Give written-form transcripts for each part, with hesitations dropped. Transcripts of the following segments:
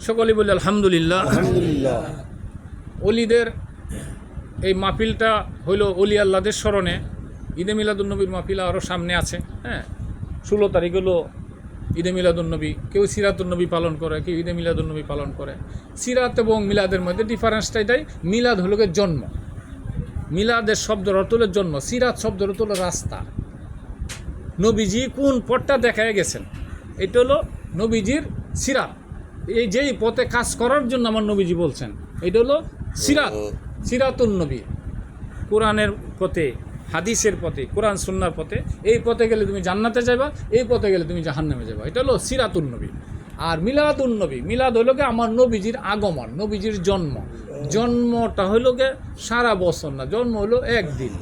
সকলেই বলি আলহামদুলিল্লাহ। আলহামদুলিল্লাহ। অলিদের এই মাহফিলটা হইল অলি আল্লাহদের স্মরণে। ঈদে মিলাদুন্নবীর মাহফিল আরও সামনে আছে। 16 তারিখ হলো ঈদে মিলাদুন্নবী। কেউ সিরাতুন্নবী পালন করে, কেউ ঈদে মিলাদুন্নবী পালন করে। সিরাত এবং মিলাদের মধ্যে ডিফারেন্সটা এটাই, মিলাদ হলো জন্ম, মিলাদের শব্দের অর্থ হলো জন্ম, সিরাত শব্দের অর্থ হলো রাস্তা। নবীজি কোন পথটা দেখায় গেছেন, এটা হলো নবীজির সিরাত। এই যেই পথে কাজ করার জন্য আমার নবীজি বলছেন, এটা হলো সিরাত, সিরাতুন নবী। কোরআনের পথে, হাদিসের পথে, কোরআন সুন্নাহর পথে। এই পথে গেলে তুমি জান্নাতে যাবা, এই পথে গেলে তুমি জাহান্নামে যাবা। এটা হলো সিরাতুন নবী। আর মিলাদুন নবী, মিলাদ হইল আমার নবীজির আগমন, নবীজির জন্ম। জন্মটা হইল সারা বছর না, জন্ম হইল একদিন,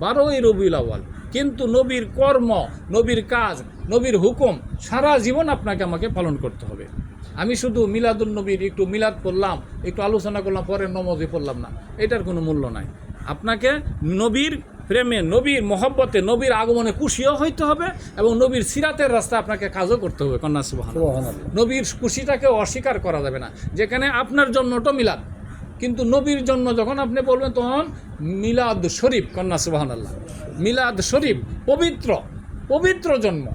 12ই রবিউল আউয়াল। কিন্তু নবীর কর্ম, নবীর কাজ, নবীর হুকুম সারা জীবন আপনাকে আমাকে পালন করতে হবে। আমি শুধু মিলাদুন নবীর একটু মিলাদ পড়লাম, একটু আলোচনা করলাম, পরে নমাজে পড়লাম না, এটার কোনো মূল্য নাই। আপনাকে নবীর প্রেমে, নবীর মহব্বতে, নবীর আগমনে খুশিও হইতে হবে এবং নবীর সিরাতের রাস্তা আপনাকে কাজও করতে হবে। কন্যা সুবহানাল্লাহ। নবীর খুশিটাকে অস্বীকার করা যাবে না। যেখানে আপনার জন্মটা মিলাদ, কিন্তু নবীর জন্য যখন আপনি বলবেন তখন মিলাদ শরীফ। কন্যা সুবহানাল্লাহ। মিলাদ শরীফ পবিত্র, পবিত্র জন্ম।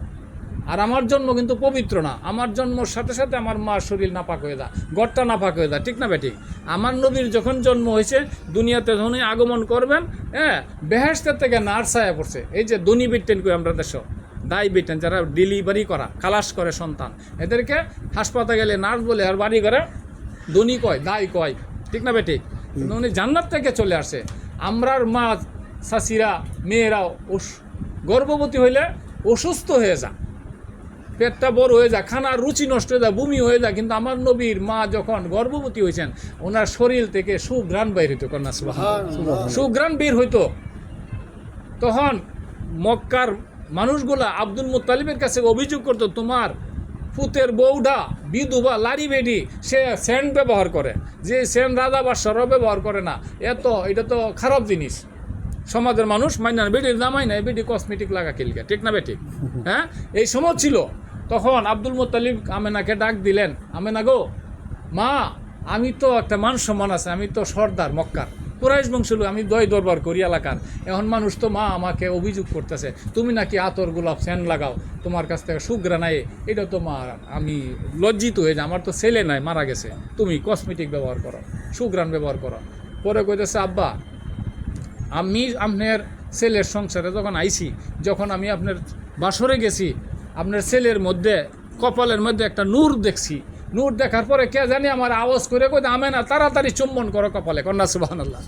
আর আমার জন্ম কিন্তু পবিত্র না। আমার জন্মর সাথে সাথে আমার মা শরীর নাপাক হয়ে যায়, গড়টা নাপাক হয়ে যায়, ঠিক না বেঠিক? আমার নবীর যখন জন্ম হয়েছে, দুনিয়াতে যখনই আগমন করবেন, বেহেশতের থেকে নার্সায় পড়ছে। এই যে দনি বিটেন কই আমরা দেশ, দাই বিটেন, যারা ডেলিভারি করা, খালাস করে সন্তান, এদেরকে হাসপাতালে গেলে নার্স বলে, আর বাড়ি ঘরে দনি কয়, দাই কয়, ঠিক না বেঠিক? উনি জান্নাত থেকে চলে আসে। আমরার মা চাচিরা, মেয়েরাও গর্ভবতী হইলে অসুস্থ হয়ে যায়, পেটটা বড় হয়ে যায়, খানার রুচি নষ্ট হয়ে যায়, বমি হয়ে যায়। কিন্তু আমার নবীর মা যখন গর্ভবতী হয়েছেন, ওনার শরীর থেকে সুঘ্রাণ বের হইতো। কন্যা সুবহানাল্লাহ। সুঘ্রাণ বের হইতো। তখন মক্কার মানুষগুলা আব্দুল মুত্তালিবের কাছে অভিযোগ করতো, তোমার পুতের বউডা বিধবা লারি বেডি, সে সেন্ট ব্যবহার করে, যে সেন্ট রাজা বাদশাহরাও ব্যবহার করে না। এটা তো খারাপ জিনিস। সমাজের মানুষ মাইনা না, বেডির দামাই নাই, বেডি কসমেটিক লাগা কিলকা, ঠিক না বেঠিক? এই সময় ছিল। তখন আব্দুল মুত্তালিব আমেনাকে ডাক দিলেন, আমেনা গো, মা, আমি তো একটা মান সম্মান আছে, আমি তো সর্দার মক্কার, কুরাইশ বংশ, আমি দয় দরবার করি এলাকার। এখন মানুষ তো মা আমাকে অভিযোগ করতেছে, তুমি নাকি আতর গোলাপ সেন্ট লাগাও, তোমার কাছ থেকে সুগ্রা নাই। এটা তো মা, আমি লজ্জিত হয়ে যাই, আমার তো ছেলে নাই, মারা গেছে, তুমি কসমেটিক ব্যবহার করো, সুগ্রান ব্যবহার করো। পরে কইতেছে, আব্বা, আমি আপনার ছেলের সংসারে যখন আইছি, যখন আমি আপনার বাসরে গেছি, আপনার ছেলের মধ্যে, কপালের মধ্যে একটা নূর দেখছি। নূর দেখার পরে কে জানি আমার আওয়াজ করে কই, আমেনা তাড়াতাড়ি চুম্বন করো কপালে। কন্যা সুবহানাল্লাহ।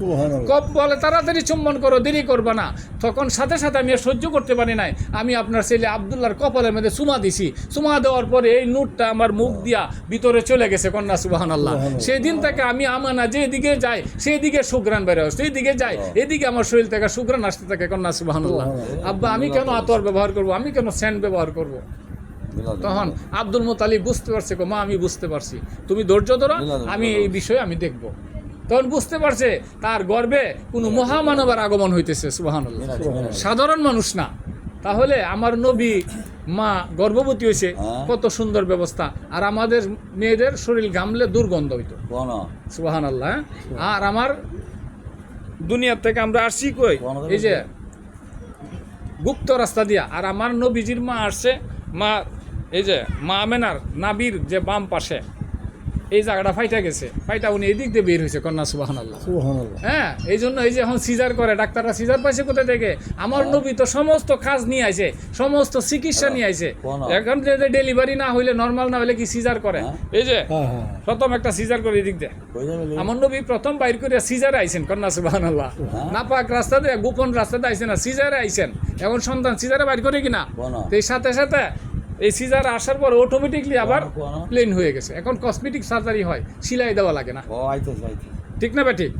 কপালে তাড়াতাড়ি চুম্বন করো, দেরি করবা না। তখন সাথে সাথে আমি আর সহ্য করতে পারি নাই, আমি আপনার ছেলে আব্দুল্লাহর কপালের মধ্যে চুমা দিছি। চুমা দেওয়ার পরে এই নূরটা আমার মুখ দিয়া ভিতরে চলে গেছে। কন্যা সুবহানাল্লাহ। সেই দিন থেকে আমি আমেনা যেদিকে যাই, সেই দিকে সুঘ্রাণ বের হয়, সেই দিকে যাই, এদিকে আমার শরীর থেকে সুঘ্রাণ আসতে থাকে। কন্যা সুবহানাল্লাহ। আব্বা, আমি কেন আতর ব্যবহার করব, আমি কেন সেন্ট ব্যবহার করব? তখন আব্দুল মুত্তালিব বুঝতে পারছে, মা, আমি বুঝতে পারছি, তুমি ধৈর্য ধরো, আমি এই বিষয়ে আমি দেখব। তখন বুঝতে পারছে তার গর্ভে কোনো মহামানবের আগমন হইতেছে। সুবহানাল্লাহ। সাধারণ মানুষ না। তাহলে আমার নবী মা গর্ভবতী হয়েছে, কত সুন্দর ব্যবস্থা। আর আমাদের মেয়েদের শরীর ঘামলে দুর্গন্ধ হইতো। সুবহানাল্লাহ। আর আমার দুনিয়ার থেকে আমরা আসছি কই, এই যে গুপ্ত রাস্তা দিয়া। আর আমার নবীজির মা আসছে, মা, এই যে মা আমেনার নাবির যে বাম পাশে এই জায়গাটা ফাইটা গেছে, ফাইটা উনি এই দিক দিয়ে বের হয়েছে। কন্যা সুবহানাল্লাহ। এই জন্য এই যে এখন সিজার করে, ডাক্তাররা সিজার পাইছে কোথা থেকে? আমার নবী তো সমস্ত কাজ নিয়ে আইছে, সমস্ত চিকিৎসা নিয়ে আইছে। এখন যে ডেলিভারি না হইলে, নর্মাল না হইলে কি সিজার করে? এই যে প্রথম একটা সিজার করে এদিক দিয়ে আমার নবী প্রথম বাইর করে সিজারে আইছেন। কন্যা সুবহানাল্লাহ। নাপাক রাস্তা দিয়ে, গোপন রাস্তাতে আইছেন না, সিজারে আইছেন। এখন সন্তান সিজারে বাইর করে কিনা, এই সাথে সাথে এই সিজার আসার পর অটোমেটিকলি আবার প্লেন হয়ে গেছে। এখন কসমেটিক সার্জারি হয়, সিলাই দেওয়া লাগে না, ঠিক না বেঠিক?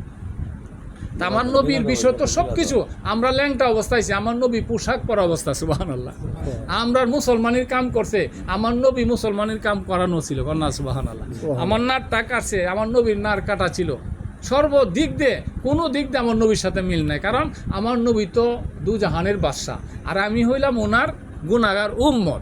আমার নবীর বিষয় তো সবকিছু। আমরা ল্যাংটা অবস্থায় আছি, আমার নবী পোশাক পরা অবস্থা। সুবহানাল্লাহ। আমরা মুসলমানের কাম করছে, আমার নবী মুসলমানের কাম করানো ছিল। কন্যা সুবহানাল্লাহ। আমার নারটা কাটছে, আমার নবীর নার কাটা ছিল। সর্বদিক দিয়ে, কোনো দিক দিয়ে আমার নবীর সাথে মিল নাই। কারণ আমার নবী তো দু জাহানের বাদশা, আর আমি হইলাম ওনার গুনাহগার উম্মত।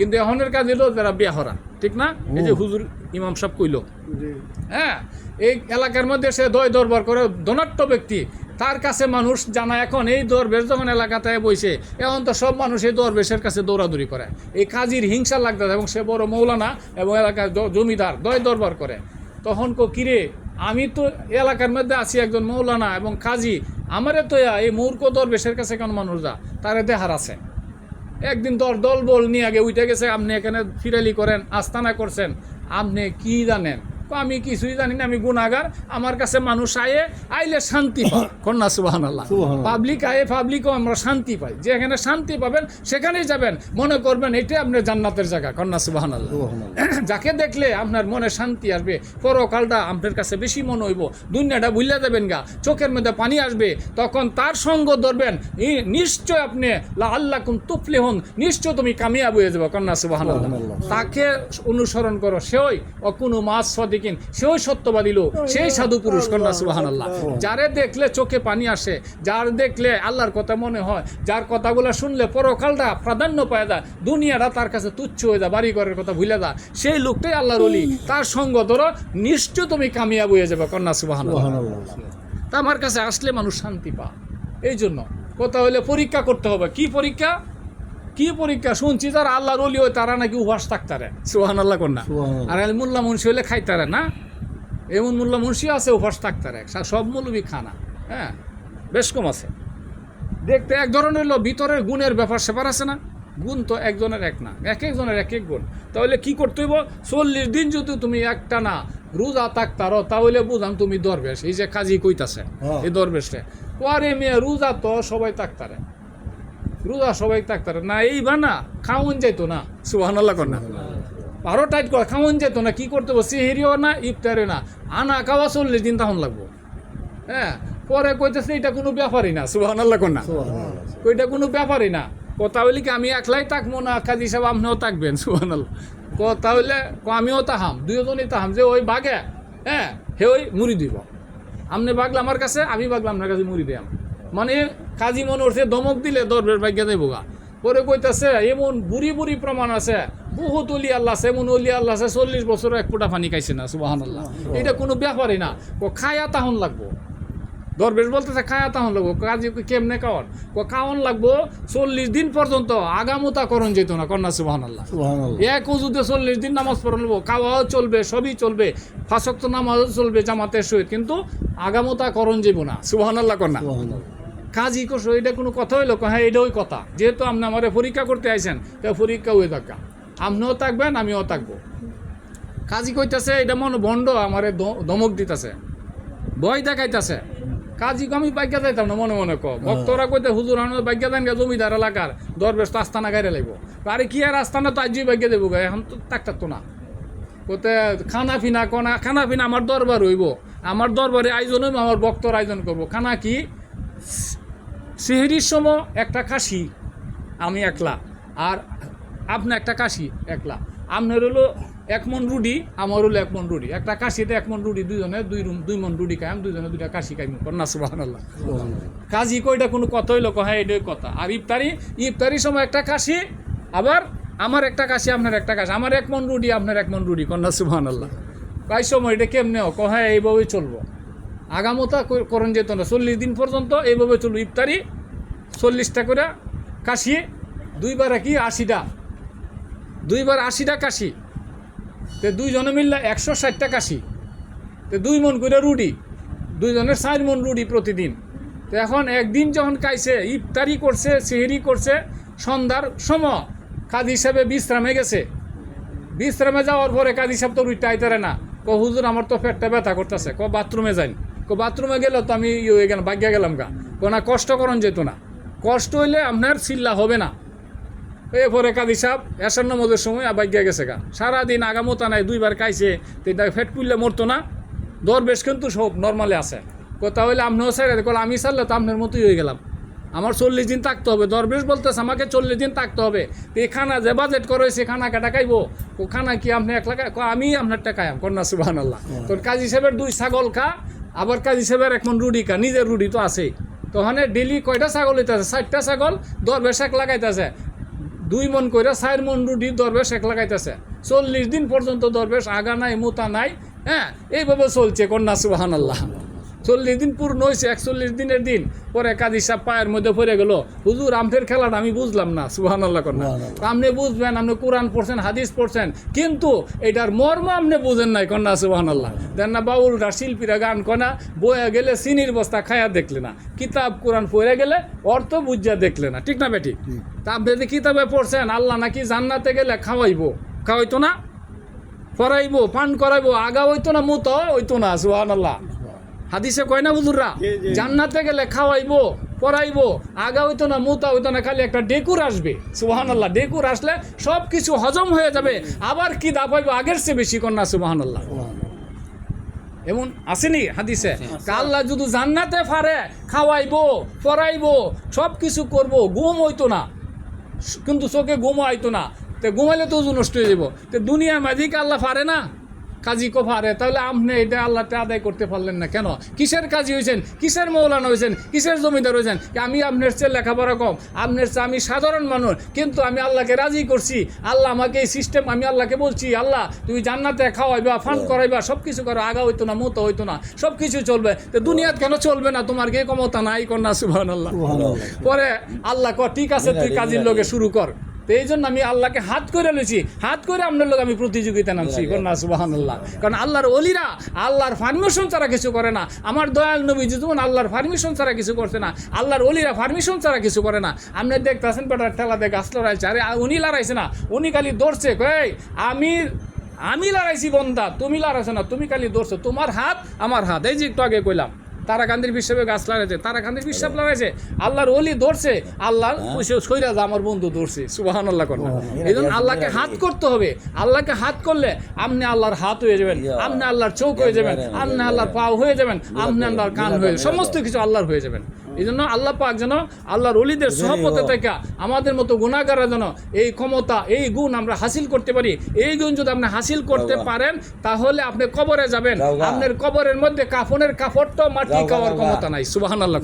কিন্তু এখনের কাজ হলো যারা বিয়াহরা, ঠিক না? এই যে হুজুর ইমাম সাহেব কইল, হ্যাঁ, এই এলাকার মধ্যে সে দয় দরবার করে ধনাঢ্য ব্যক্তি, তার কাছে মানুষ জানা এখন এই দরবেশ যখন এলাকাতে বইছে, এখন তো সব মানুষ এই দরবেশের কাছে দৌড়াদৌড়ি করে, এই কাজীর হিংসা লাগতে, এবং সে বড় মৌলানা এবং এলাকার জমিদার, দয় দরবার করে। তখন কিরে, আমি তো এলাকার মধ্যে আছি একজন মৌলানা এবং কাজী, আমারে তো এই মূর্খ দরবেশের কাছে কেন মানুষ যা, তারে দেহার আছে। একদিন দল বল নিয়ে আগে উঠে গেছে, আপনি এখানে ফিরালি করেন, আস্তানা করছেন, আপনি কি জানেন? আমি কিছুই জানি না, আমি গুনাহগার, আমার কাছে মানুষ আইলে শান্তি পাই। কন্যা সুবহানাল্লাহ। পাবলিক পাবলিকও আমরা শান্তি পাই, যেখানে শান্তি পাবেন সেখানেই যাবেন, মনে করবেন এটাই আপনার জান্নাতের জায়গা। কন্যা সুবহানাল্লাহ। যাকে দেখলে আপনার মনে শান্তি আসবে, পরকালটা আপনার কাছে বেশি মনে হইব, দুনিয়াটা ভুলে যাবেন গা, চোখের মধ্যে পানি আসবে, তখন তার সঙ্গ ধরবেন, নিশ্চয় আপনি লাআল্লাকুম তুফলিহুন, নিশ্চয় তুমি কামিয়াব হয়ে যাবে। কন্যা সুবহানাল্লাহ। তাকে অনুসরণ করো, সেও অকুনু মাস সদিকিন, সেও সত্যবাদী লোক, সেই সাধু পুরুষ। কন্যা সুবহানাল্লাহ। যারে দেখলে চোখে পানি আসে, যার দেখলে আল্লাহর কথা মনে হয়, যার কথাগুলো শুনলে পরকালটা প্রাধান্য পায় যায়, দুনিয়াটা তার কাছে তুচ্ছ হয়ে যায়, বাড়ি ঘরের কথা ভুলে যায়, সেই লোকটাই আল্লাহর ওলি, তার সঙ্গ ধরো, নিশ্চয় তুমি কামিয়াব হয়ে যাবে। কন্যা সুবহানাল্লাহ। তা আমার কাছে আসলে মানুষ শান্তি পা। এই জন্য কথা হইলে পরীক্ষা করতে হবে। কি পরীক্ষা? কি পরীক্ষা? শুনছি যারা আল্লাহর ওলি হয় তারা নাকি উপাস থাকতারে। সুবহানাল্লাহ কন্যা। আর মোল্লা মুন্সি হলে খাইতারে না, এমন মোল্লা মুন্সি আছে উপাস থাকতারে, সব মৌলবি খানা, হ্যাঁ, বেশ কম আছে। দেখতে এক ধরনের হলো, ভিতরের গুণের ব্যাপার সেপার আছে না, গুণ তো একজনের এক না, এক একজনের এক এক গুণ। তাহলে কি করতে হইব? 40 দিন যদি তুমি একটা না রোজা থাকতারো, তাহলে বুঝাম তুমি দরবেশ। এই যে কাজী কইতাছে, এই দরবেশে পরে মেয়ে রোজা তো সবাই থাকতারে, রোজা সবাই থাকতারে না, এই বানা খাওন যাইতো না। সুবহানাল্লাহ কন্যা। আরো টাইট করে খাওন যেত না। কি করতে হবে? সেহেরিও না, ইফতারে না, আনা খাওয়া 40 দিন তখন লাগবো। হ্যাঁ, পরে কইতেছে এটা কোনো ব্যাপারই না। সুবহানাল্লাহ কন্যা। ওইটা কোনো ব্যাপারই না। কথা হইলে কি আমি একলাই থাকবো না, কাজী সাহেব আপনিও থাকবেন? সুবহানাল্লাহ। কথা হইলে আমিও তাহাম, দুজনই তাহাম, যে ওই বাঘে, হ্যাঁ, হে ওই মুড়ি দিব, আপনি বাগলে আমার কাছে, আমি বাগলে আপনার কাছে মুড়ি দিয়াম। মানে কাজী মনে হচ্ছে দমক দিলে দরবেশ ভাগ্যে দেবো গা। পরে কইতাছে এমন বুড়ি বুড়ি প্রমাণ আছে, বহুত অলি আল্লাহ আছে, এমন অলি আল্লাহ আছে 40 বছর এক ফোঁটা পানি খাইছে না। সুবহানাল্লাহ। এটা কোনো ব্যাপারই না। খায়া তাহন লাগবো, দরবেশ বলতেছে খায়া তাহন লাগবো। কাজী কেমনে খাওয়ান? খাওয়ান লাগবো 40 দিন পর্যন্ত, আগামোতা করণ যেত না। কন্যা সুবহানাল্লাহ। এক ওজুতে 40 দিন নামাজ পড়লবো, খাওয়াও চলবে, সবই চলবে, 5 ওয়াক্ত নামাজও চলবে জামাতের সহিত, কিন্তু আগামোতা করণ যাব না। সুবহানাল্লাহ কন্যা। কাজী করছো, এটা কোনো কথা হইলো? হ্যাঁ, এটা ওই কথা, যেহেতু আপনি আমার পরীক্ষা করতে আইছেন, তা পরীক্ষা হয়ে থাকা, আপনিও থাকবেন, আমিও থাকবো। কাজী কইতাছে এটা মনে বন্ড আমারে ধমক দিতেছে, ভয় দেখাইতেছে। কাজীকে আমি বাইকা যাইতাম না, মনে মনে ভক্তরা কইতে হুজুর আনো বাইকা দেন গে, জমিদার এলাকার দরবেশ তো আস্তানা গাইরে লাগবো। আরে কি আর আস্তানা তো আজই বাইকা দেবো গা, এখন তো থাকতো না। কোথায় খানা ফিনা আমার দরবার হইব, আমার দরবারে আয়োজন হইব, আমার ভক্তর আয়োজন করবো। খানা কি? সেহরির সময় একটা কাশি আমি একলা, আর আপনি একটা কাশি একলা। আপনার হলো 1 মন রুডি, আমার হলো 1 মন রুডি। একটা কাশিতে 1 মন রুডি, দুইজনে 2 মন রুডি খাইম, দুইজনে 2টা কাশি খাইম। কন্যা সুবহানাল্লাহ। কাজী কইটা কোনো কথা হইলো? হ্যাঁ, এটাই কথা। আর ইফতারির সময় একটা কাশি, আবার আমার একটা কাশি, আপনার একটা কাশি, আমার 1 মন রুডি, আপনার 1 মন রুডি। কন্যা সুবহানাল্লাহ। তাই সময় এটা কেমনে হোক? হ্যাঁ, এইভাবেই চলবো, আগামোতা করণ যেত না, 40 দিন পর্যন্ত এইভাবে চলবো। ইফতারি 40টা করে কাশি, 2 বার কি 80টা, 2 বার 80টা কাশি, তো দুইজনে মিললে 160টা কাশি, তো 2 মন করে রুডি, দুইজনের 4 মন রুডি প্রতিদিন। তো এখন একদিন যখন খাইছে, ইফতারি করছে, সেহরি করছে, সন্ধ্যার সময় কাজী সাহেবে বিশ্রামে গেছে। বিশ্রামে যাওয়ার পরে কাজী সাহেব তো রুইটা আইতারে না, হুজুর আমার তো পেটটা ব্যথা করতেছে, বাথরুমে যাই। বাথরুমে গেল তো আমি হয়ে গেলাম, বাগ্যা গেলাম গা। না, কষ্ট করণ যেত না, কষ্ট হইলে আপনার চিল্লা হবে না। এরপরে কাজী সাহেব এসার নামাজের সময় বাগ্যা গেছে গা। সারাদিন আগামোতা নাই, 2 বার খাইছে, তো ফেট পুললে মরতো না। দরবেশ কিন্তু সব নর্মালে আছে। কথা হইলে আপনিও সাইড আমি সারলে তো আপনার মতোই হয়ে গেলাম, আমার 40 দিন থাকতে হবে। দরবেশ বলতেছে আমাকে 40 দিন থাকতে হবে। তো এই খানা যে বাজেট করেছে, খানা কাটা খাইবো, ও খানা কি আপনি একলা আমি আপনারটা খাইম? কন্যা সুবহানাল্লাহ। তোর কাজী সাহেবের 2 ছাগল খা, আবার কাজী সাহেবের 1 মন রুডি খা, নিজের রুডি তো আছেই। তখন ডেলি কয়টা ছাগল হইতেছে? 60টা ছাগল দরবেশ এক লাগাইতেছে। 2 মন করে 4 মন রুটি দরবেশ এক লাগাইতেছে, 40 দিন পর্যন্ত দরবেশ আগা নাই মুতা নাই, হ্যাঁ, এইভাবে চলছে। কন্যা সুবহানাল্লাহ। 40 দিন পূর্ণ হয়েছে, 41 দিনের দিন পরে কাজী সাহেব পায়ের মধ্যে পড়ে গেল, হুজুর আমফের খেলাটা আমি বুঝলাম না। সুবহানাল্লাহ কন্যা। আপনি বুঝবেন, আপনি কোরআন পড়ছেন, হাদিস পড়ছেন, কিন্তু এটার মর্ম আপনি বুঝেন নাই। কন্যা সুবহানাল্লাহ। দেন না বাউলরা শিল্পীরা গান কনা, বয়ে গেলে চিনির বস্তা খায়া দেখলে না, কিতাব কোরআন পড়ে গেলে অর্থ বুঝা দেখলে না, ঠিক না বেটি? তা আপনি যদি কিতাবে পড়ছেন আল্লাহ নাকি জান্নাতে গেলে খাওয়াইতো না, পড়াইবো, পান করাইবো, আগা হইতো না, মুত হইতো না। সুবহানাল্লাহ। হাদিসে কয় না হুজুররা, জান্নাতে গেলে খাওয়াইবো, পড়াইবো, আগা হইতো না, মুতা হইতো না, খালি একটা ডেকুর আসবে। সুবহানাল্লাহ। ডেকুর আসলে সব কিছু হজম হয়ে যাবে, আবার কি দা পাইবো আগের চেয়ে বেশি। কন্যা সুবহানাল্লাহ। এমন আসেনি হাদিসে? আল্লাহ যদি জান্নাতে পারে খাওয়াইবো, পড়াইবো, সব কিছু করবো, ঘুম হইতো না, কিন্তু চোখে ঘুম আইতো না, তো ঘুমাইলে তো নষ্ট হয়ে যাবো। তো দুনিয়া মাঝিকে আল্লাহ পারে না, কাজী কো পারে, তাহলে আপনি এটা আল্লাহটা আদায় করতে পারলেন না কেন? কিসের কাজী হয়েছেন, কিসের মৌলানা হয়েছেন, কিসের জমিদার হয়েছেন? আমি আপনার চেয়ে লেখাপড়া কম, আপনার চেয়ে আমি সাধারণ মানুষ, কিন্তু আমি আল্লাহকে রাজি করছি। আল্লাহ আমাকে এই সিস্টেম, আমি আল্লাহকে বলছি, আল্লাহ তুমি জান্নাতে খাওয়াইবা, ফান করাইবা, সব কিছু করো, আগা হইতো না, মুতো হইতো না, সব কিছু চলবে। তো দুনিয়াত কেন চলবে না? তোমার কে ক্ষমতা নাই? কন্যা সুবহানাল্লাহ। পরে আল্লাহ ক ঠিক আছে, তুই কাজীর লোকে শুরু কর। তো এই জন্য আমি আল্লাহকে হাত করে লইছি, হাত করে আপনার লোক আমি প্রতিযোগিতা নামছি। কন্যা সুবহানাল্লাহ। কারণ আল্লাহর ওলিরা আল্লাহর পারমিশন ছাড়া কিছু করে না। আমার দয়াল নবী যেমন আল্লাহর পারমিশন ছাড়া কিছু করছে না, আল্লাহর ওলিরা পারমিশন ছাড়া কিছু করে না। আপনি দেখতেছেন বেটার ঠেলা দেখে আসলো রাইছে, আরে উনি লড়াইছে না, উনি খালি দৌড়ছে, কই আমি লড়াইছি বন্দা, তুমি লড়াইছো না, তুমি খালি দৌড়ছো, তোমার হাত আমার হাত। এই যে একটু আগে কইলাম তারাকান্দির বিশ্বাসে গাছ লাগাইছে, তারাকান্দির বিশ্বাস লাগাইছে, আল্লাহর ওলি ধরছে, আল্লাহ সইরা যা আমার বন্ধু ধরছে। সুবহানাল্লাহ করো। এই জন্য আল্লাহকে হাত করতে হবে। আল্লাহকে হাত করলে আপনি আল্লাহর হাত হয়ে যাবেন, আপনি আল্লাহর চোখ হয়ে যাবেন, আপনি আল্লাহর পাও হয়ে যাবেন, আপনি আল্লাহর কান হয়ে যাবেন, সমস্ত কিছু আল্লাহর হয়ে যাবেন। এই জন্য আল্লাহ পাক যেন আল্লাহর ওলিদের সহবতে থেকে আমাদের মতো গুনাহগাররা যেন এই ক্ষমতা, এই গুণ আমরা হাসিল করতে পারি। এই গুণ যদি আপনি হাসিল করতে পারেন, তাহলে আপনি কবরে যাবেন, আপনার কবরের মধ্যে কাফনের কাপড়টাও মাটি খাওয়ার ক্ষমতা নাই। সুবহানাল্লাহ।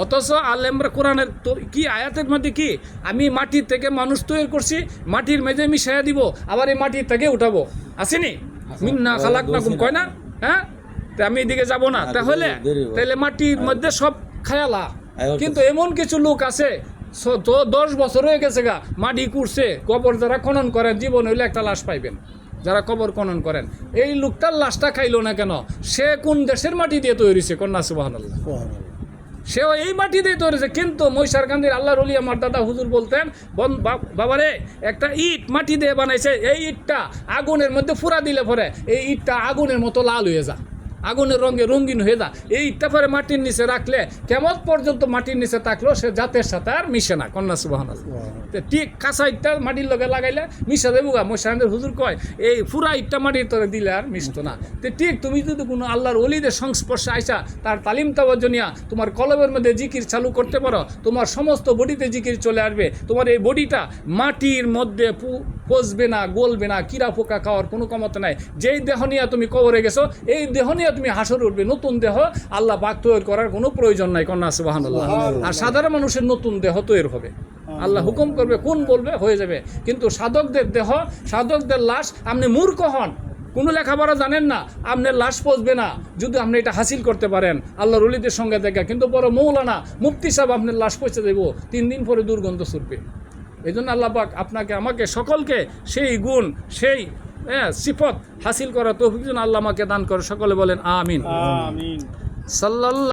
অথচ আলেমরা কোরআনের কি আয়াতের মধ্যে কি, আমি মাটির থেকে মানুষ তৈরি করছি, মাটির মেঝে মিশাইয়া দিব, আবার এই মাটির থেকে উঠাবো, আসেনি? মিন্না খালাকনাকুম কয় না? হ্যাঁ, তা আমি এদিকে যাব না, তাহলে মাটির মধ্যে সব খায়ালা। কিন্তু এমন কিছু লোক আছে 10 বছর হয়ে গেছে গা, মাটি কুড়ছে, কবর যারা খনন করেন, জীবন হইলে একটা লাশ পাইবেন। যারা কবর খনন করেন, এই লোকটার লাশটা খাইলো না কেন? সে কোন দেশের মাটি দিয়ে তৈরি হয়েছে? কন্যা সুবহানাল্লাহ। সেও এই মাটি দিয়ে তৈরি হয়েছে। কিন্তু মহিষারকান্দির আল্লাহর ওলি আমার দাদা হুজুর বলতেন, বাবারে একটা ইট মাটি দিয়ে বানাইছে, এই ইটটা আগুনের মধ্যে ফুরা দিলে পরে এই ইটটা আগুনের মতো লাল হয়ে যায়, আগুনের রঙে রঙিন হয়ে যায়। এই ইটটা পরে মাটির নিচে রাখলে কেমন পর্যন্ত মাটির নিচে থাকলেও সে জাতের সাথে আর মিশে না। কন্যা সুবহানাল্লাহ। ঠিক কাঁচা ইটটা মাটির লগে লাগাইলে মিশা দেবো গা। মহিষারকান্দির হুজুর কয় এই পুরা ইটটা মাটির তলে দিলে আর মিশতো না। তো ঠিক তুমি যদি কোনো আল্লাহর ওলিদের সংস্পর্শে আইসা তার তালিম তাওয়াজ্জু নিয়া তোমার কলবের মধ্যে জিকির চালু করতে পারো, তোমার সমস্ত বডিতে জিকির চলে আসবে। তোমার এই বডিটা মাটির মধ্যে পচবে না, গলবে না, কিরা পোকা খাওয়ার কোনো ক্ষমতা নাই। যেই দেহ নিয়ে তুমি কবরে গেছো, এই দেহ নিয়ে তুমি হাসরে উঠবে। নতুন দেহ আল্লাহ পাক তৈরি করার কোনো প্রয়োজন নাই। কন্যা সুবহানাল্লাহ। আর সাধারণ মানুষের নতুন দেহ তৈরি হবে, আল্লাহ হুকুম করবে, কোন বলবে হয়ে যাবে। কিন্তু সাধকদের দেহ, সাধকদের লাশ, আপনি মূর্খ হন, কোনো লেখাপড়া জানেন না, আপনার লাশ পচবে না যদি আপনি এটা হাসিল করতে পারেন আল্লাহর ওলিদের সঙ্গে দেখা। কিন্তু বড় মৌলানা মুফতি সাহেব আপনার লাশ পচে দেব, 3 দিন পরে দুর্গন্ধ ছুটবে। এই জন্য আল্লাহ পাক আপনাকে আমাকে সকলকে সেই গুণ, সেই সিফত হাসিল করার তৌফিক যেন আল্লাহ আমাকে দান করে। সকলে বলেন আমিন। সাল্লাল্লাহু